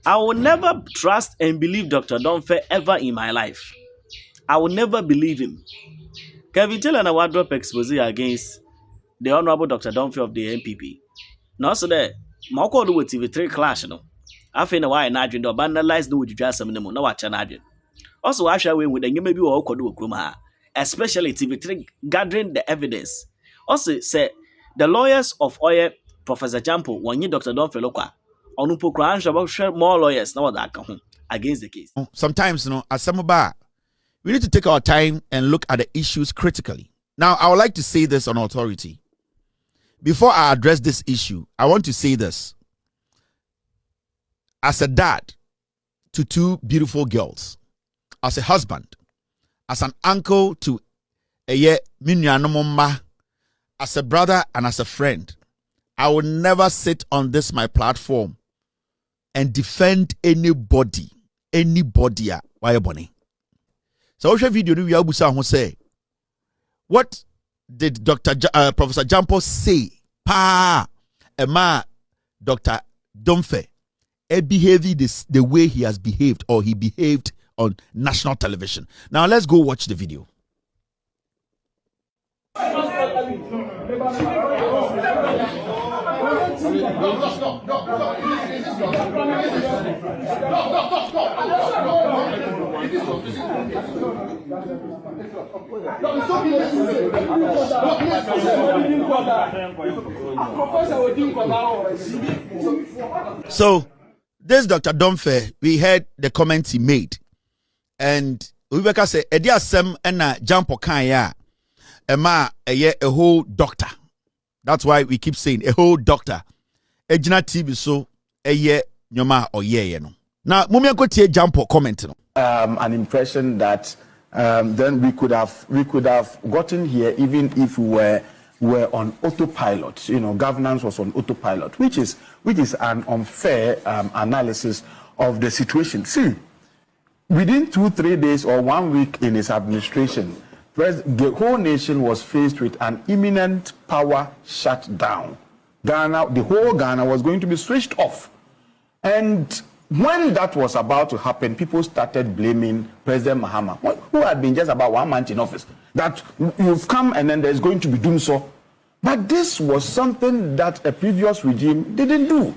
I will never trust and believe Dr. Domfeh ever in my life. I will never believe him. Kelvin Taylor and I drop expose against the Honorable Dr. Domfeh of the NPP. Now, so that my call with TV3 clash, no. I think why an agent or vandalize no would just some no watch an agent. Also, I shall win with the you maybe all could do especially TV3 gathering the evidence. Also, say the lawyers of Oye, Professor Jampo, when you Dr. Domfeh Loka, on Upokran shall more lawyers now that come against the case. Sometimes, as some bar, we need to take our time and look at the issues critically. Now, I would like to say this on authority. Before I address this issue, I want to say this. As a dad to two beautiful girls, as a husband, as an uncle to a minyanomoma, as a brother and as a friend, I will never sit on this my platform and defend anybody. Why bonny? So watch video we abusa say. What did Professor Jampo say? Dr. Domfeh behaving the way he has behaved or he behaved on national television. Now let's go watch the video. So, this Dr. Domfeh, we heard the comments he made. And Rebecca said, Edia Sem and Jampo Kanya, a whole doctor. That's why we keep saying a whole doctor. Ejina TV so nyoma or no. Now, Mumia go tie Jampo comment. An impression that then we could have gotten here even if we were on autopilot. You know, governance was on autopilot, which is an unfair analysis of the situation. See, within 2-3 days or 1 week in his administration, the whole nation was faced with an imminent power shutdown. The whole Ghana was going to be switched off. And when that was about to happen, people started blaming President Mahama, who had been just about 1 month in office, that you've come and then there's going to be doom so. But this was something that a previous regime didn't do.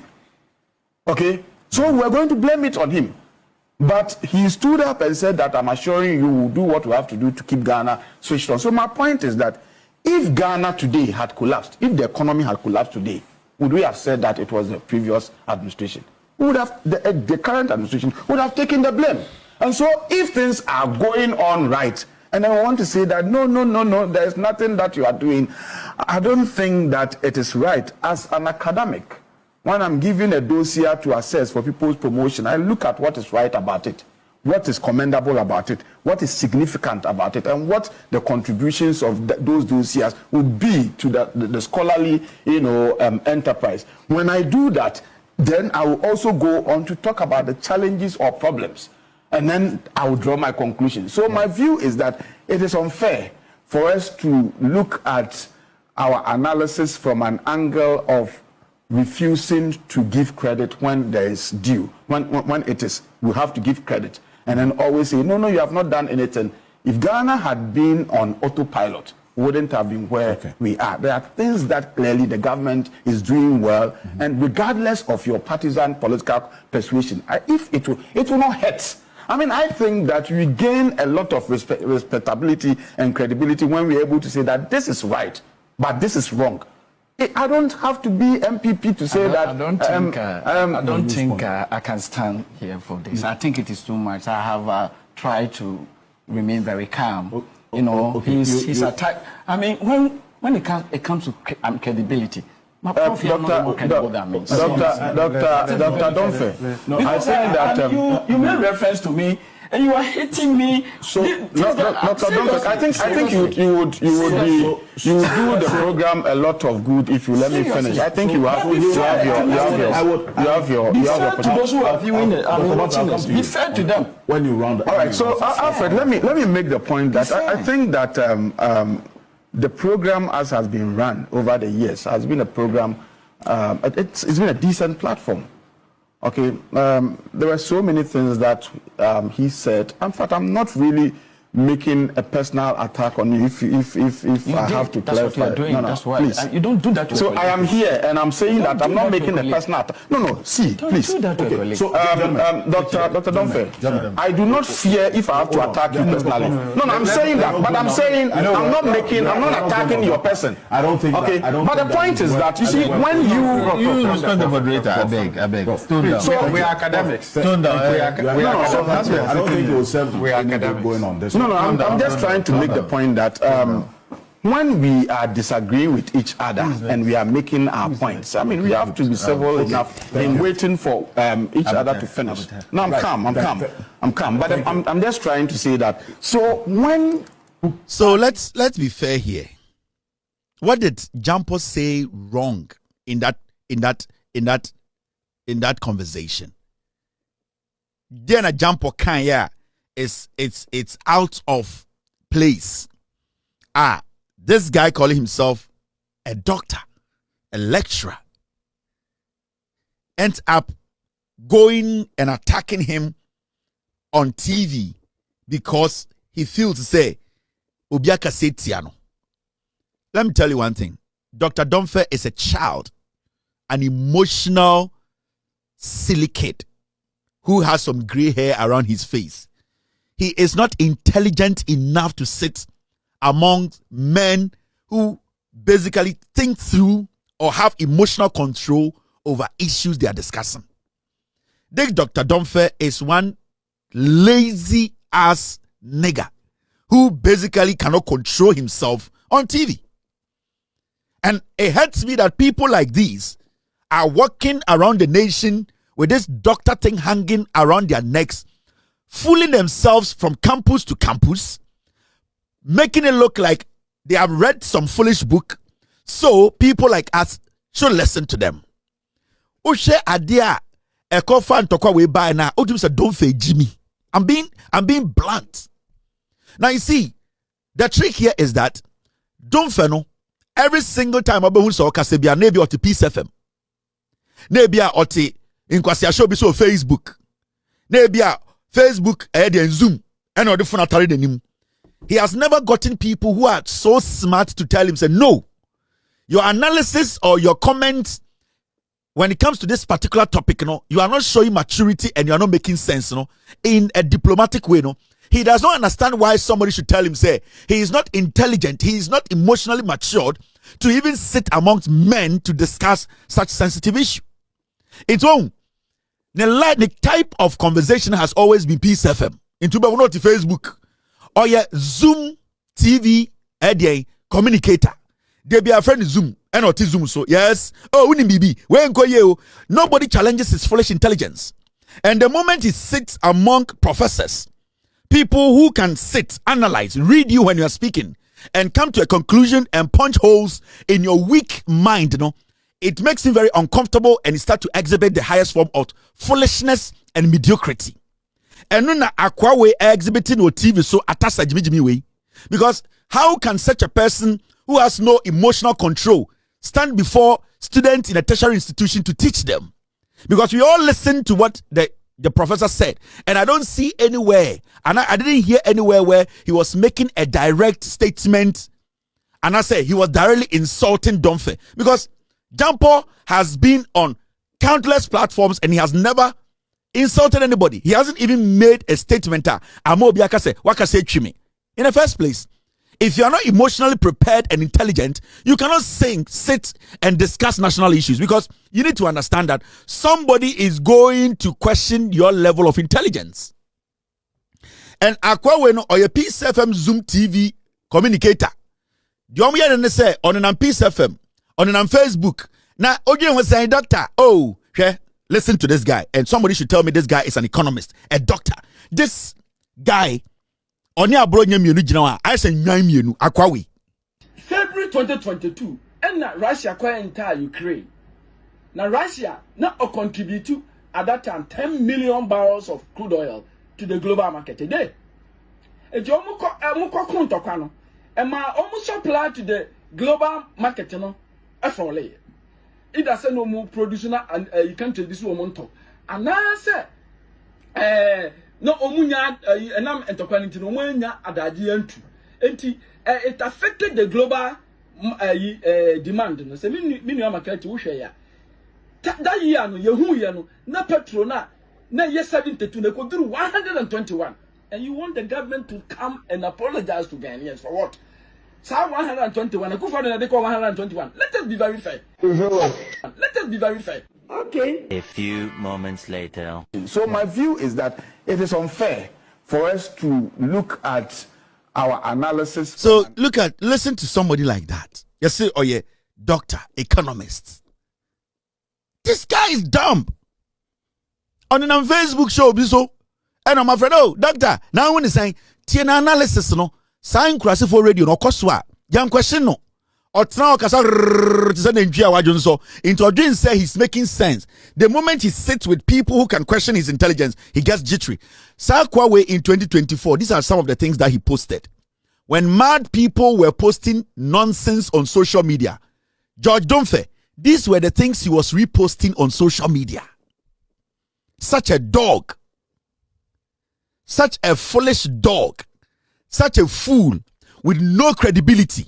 Okay? So we're going to blame it on him. But he stood up and said that I'm assuring you will do what we have to do to keep Ghana switched on. So my point is that if Ghana today had collapsed, if the economy had collapsed today, would we have said that it was the previous administration? Would have the current administration would have taken the blame. And so if things are going on right, and I want to say that no, there's nothing that you are doing, I don't think that it is right. As an academic, when I'm given a dossier to assess for people's promotion, I look at what is right about it, what is commendable about it, what is significant about it, and what the contributions of those dossiers would be to the scholarly, enterprise. When I do that, then I will also go on to talk about the challenges or problems, and then I will draw my conclusion. So my view is that it is unfair for us to look at our analysis from an angle of refusing to give credit when there is due, when it is, we have to give credit, and then always say, no, you have not done anything. If Ghana had been on autopilot, wouldn't have been where we are. There are things that clearly the government is doing well, and regardless of your partisan political persuasion, if it will not hurt. I mean, I think that we gain a lot of respectability and credibility when we're able to say that this is right, but this is wrong. I don't have to be MPP to say that. I don't think I can stand here for this. I think it is too much. I have tried to remain very calm. He's a type. I mean, when it comes to credibility, my prof is not more credible than me. Dr. Domfeh, no, I think that you made reference to me. And you are hitting me. So, Dr. Domfeh, I think you would do the program a lot of good if you let me finish. I think you have your to those who are viewing it and watching this. Be fair to them when you round up. All right. So, Alfred, let me make the point that I think that the program as has been run over the years has been a program. It's been a decent platform. Okay, there were so many things that he said. In fact, I'm not really making a personal attack on you if I have to that's clarify. What you're doing. No, that's why. please. You don't do that to So I am here and I'm saying that I'm not making a colleague. personal attack. No, see, Don't please. do that to a Okay. colleague. So, Dr. Domfeh, I do not fear if I have to attack you personally. No, I'm saying that, but I'm saying I'm not attacking your person. I don't think. Okay, but the point is that you see when you respect the moderator, I beg. So we are academics. Tone down. I don't think it will serve going on this. No, I'm just trying to make the point that when we are disagreeing with each other and we are making our points, I mean, we have to be civil enough in waiting for each other to finish. No, I'm calm. But I'm just trying to say that. So let's be fair here. What did Jampo say wrong in that conversation? Then a Jampo can it's out of place. This guy calling himself a doctor, a lecturer, ends up going and attacking him on TV because he feels to say Obiaka Setiano. Let me tell you one thing. Dr. Domfeh is a child, an emotional, silly kid who has some gray hair around his face. He is not intelligent enough to sit among men who basically think through or have emotional control over issues they are discussing. This Dr. Domfeh is one lazy ass nigger who basically cannot control himself on TV. And it hurts me that people like these are walking around the nation with this doctor thing hanging around their necks, fooling themselves from campus to campus, making it look like they have read some foolish book, so people like us should listen to them. Oshe adia ekofa ntokwa we buy na odim say Domfeh Jimmy. I'm being blunt. Now you see, the trick here is that Domfeh no every single time abehu so kasebia nebi oti Peace FM. Nebia oti inkwasi show bi so Facebook. Nebia Facebook and Zoom and the phone atari denim. He has never gotten people who are so smart to tell him, say, no, your analysis or your comments when it comes to this particular topic, you are not showing maturity and you are not making sense, in a diplomatic way, He does not understand why somebody should tell him, say, he is not intelligent, he is not emotionally matured to even sit amongst men to discuss such sensitive issue. It's own. The type of conversation has always been Peace FM. Into not Facebook. Or Zoom TV communicator. They be a friend Zoom and not Zoom. So yes. Oh, we need nobody challenges his foolish intelligence. And the moment he sits among professors, people who can sit, analyze, read you when you are speaking, and come to a conclusion and punch holes in your weak mind, it makes him very uncomfortable and he starts to exhibit the highest form of foolishness and mediocrity. And no na akwa we exhibiting on TV so atasa jimi way. Because how can such a person who has no emotional control stand before students in a tertiary institution to teach them? Because we all listen to what the professor said, and I don't see anywhere, and I didn't hear anywhere where he was making a direct statement, and I say he was directly insulting Domfeh. Because Jampo has been on countless platforms and he has never insulted anybody. He hasn't even made a statement. In the first place, if you are not emotionally prepared and intelligent, you cannot sit and discuss national issues, because you need to understand that somebody is going to question your level of intelligence. And Akwaweno or your Peace FM Zoom TV communicator, the only say on an Peace FM, on an Facebook. Now, Ojen was saying, doctor, listen to this guy. And somebody should tell me this guy is an economist, a doctor. This guy, on your bro, I say, Akwawi. February 2022, and Russia acquired entire Ukraine. Now, Russia not contribute to at that time 10 million barrels of crude oil to the global market today. If you almost supply to the global market, it doesn't no more producing and you can't take this woman talk. anase no omunya enam entokwaniti no omunya adaji antu enti it affected the global demand no se minu market wo hwe ya that year no yehu ye no na petrol na ye 72 na koduru 121 and you want the government to come and apologize to Ghanaians for what? Psalm 121 na they call 121. Let us be very fair. Let us be very fair. Okay. A few moments later. So my view is that it is unfair for us to look at our analysis. So listen to somebody like that. You say, oh yeah, doctor, economist. This guy is dumb. On a Facebook show, so, and I'm afraid, oh, doctor, now when he's saying, Tiena analysis, no, sign cross for radio, no, Koswa, young question, no. Or now, introducing say he's making sense. The moment he sits with people who can question his intelligence, he gets jittery. Sakwawe in 2024, these are some of the things that he posted. When mad people were posting nonsense on social media, George Domfeh, these were the things he was reposting on social media. Such a dog. Such a foolish dog. Such a fool with no credibility.